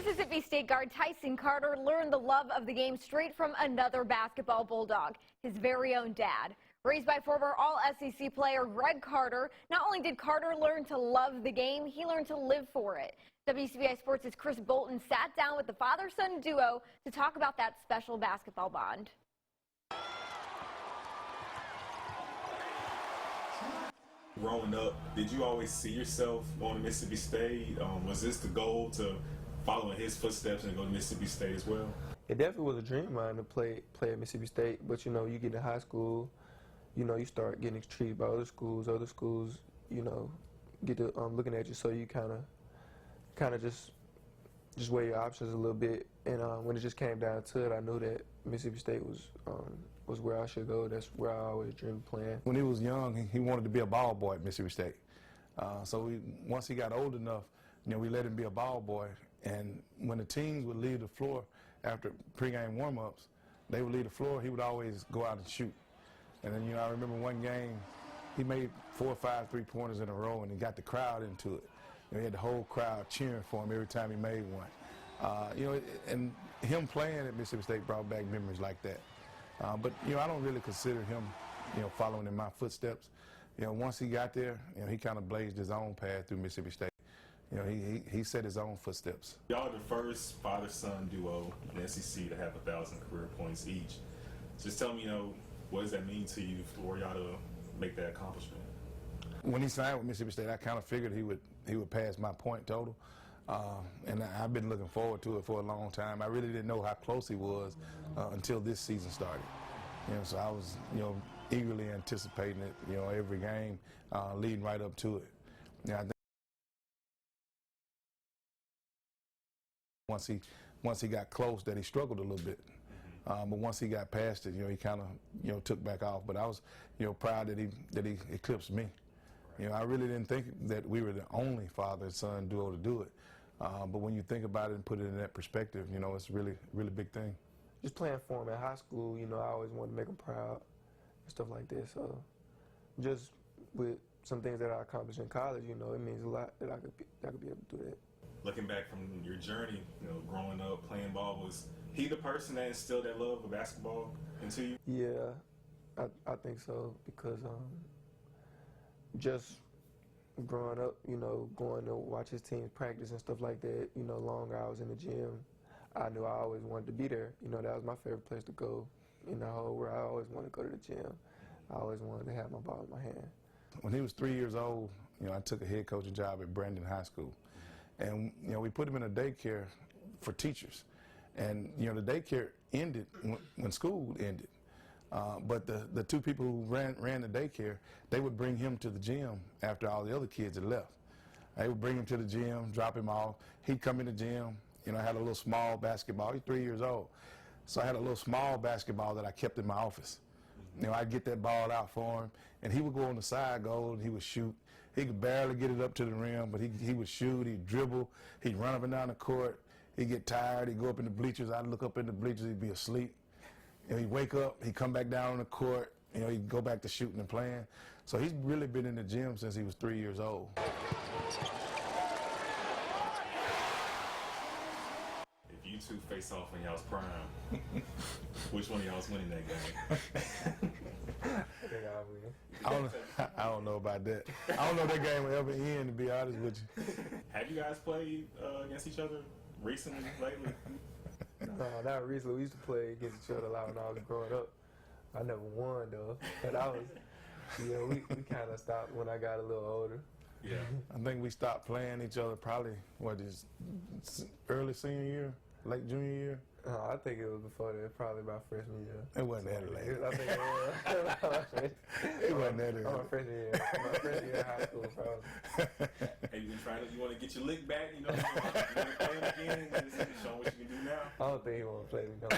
Mississippi State guard Tyson Carter learned the love of the game straight from another basketball bulldog, his very own dad. Raised by former All-SEC player Greg Carter, not only did Carter learn to love the game, he learned to live for it. WCBI Sports' Chris Bolton sat down with the father-son duo to talk about that special basketball bond. Growing up, did you always see yourself going to Mississippi State? Was this the goal to follow in his footsteps and go to Mississippi State as well? It definitely was a dream of mine to play at Mississippi State, but you know, you get to high school, you know, you start getting treated by other schools, you know, get to looking at you, so you kind of just weigh your options a little bit. And when it just came down to it, I knew that Mississippi State was where I should go. That's where I always dreamed of playing. When he was young, he wanted to be a ball boy at Mississippi State. So once he got old enough, you know, we let him be a ball boy. And when the teams would leave the floor after pregame warm-ups, they would leave the floor, he would always go out and shoot. And then, you know, I remember one game, he made 4 or 5 3-pointers in a row, and he got the crowd into it. You know, he had the whole crowd cheering for him every time he made one. You know, and him playing at Mississippi State brought back memories like that. But, you know, I don't really consider him, you know, following in my footsteps. You know, once he got there, you know, he kind of blazed his own path through Mississippi State. You know, he set his own footsteps. Y'all are the first father-son duo in the SEC to have 1,000 career points each. Just tell me, you know, what does that mean to you for y'all to make that accomplishment? When he signed with Mississippi State, I kind of figured he would pass my point total. And I've been looking forward to it for a long time. I really didn't know how close he was until this season started. You know, so I was, you know, eagerly anticipating it, you know, every game leading right up to it. You know, I think once he got close, that he struggled a little bit. But once he got past it, you know, he kind of, you know, took back off. But I was, you know, proud that he eclipsed me. You know, I really didn't think that we were the only father-son duo to do it. But when you think about it and put it in that perspective, you know, it's a really big thing. Just playing for him at high school, you know, I always wanted to make him proud and stuff like this. So just with some things that I accomplished in college, you know, it means a lot that I could be able to do that. Looking back from your journey, you know, growing up, playing ball, was he the person that instilled that love of basketball into you? Yeah, I think so, because just growing up, you know, going to watch his teams practice and stuff like that, you know, long hours in the gym, I knew I always wanted to be there. You know, that was my favorite place to go in the whole world. I always wanted to go to the gym. I always wanted to have my ball in my hand. When he was 3 years old, you know, I took a head coaching job at Brandon High School. And, you know, we put him in a daycare for teachers. And, you know, the daycare ended when school ended. But the two people who ran the daycare, they would bring him to the gym after all the other kids had left. They would bring him to the gym, drop him off. He'd come in the gym. You know, I had a little small basketball. He's 3 years old. So I had a little small basketball that I kept in my office. You know, I'd get that ball out for him, and he would go on the side goal, and he would shoot. He could barely get it up to the rim, but he would shoot, he'd dribble, he'd run up and down the court. He'd get tired, he'd go up in the bleachers. I'd look up in the bleachers, he'd be asleep. You know, he'd wake up, he'd come back down on the court, you know, he'd go back to shooting and playing. So he's really been in the gym since he was 3 years old. If you two face off in y'all's prime, which one of y'all's winning that game? I don't know about that. I don't know if that game will ever end, to be honest with you. Have you guys played against each other recently, lately? No, not recently. We used to play against each other a lot when I was growing up. I never won, though. But I was, you know, we kind of stopped when I got a little older. Yeah. I think we stopped playing each other probably, early senior year, late junior year? I think it was before that, probably about freshman year. It wasn't that late. I think it was. It wasn't that early. My freshman year. My freshman year of high school, probably. Have you been trying to, you want to get your lick back, you know, you want to play him again, and show him what you can do now? I don't think he want to play me, no.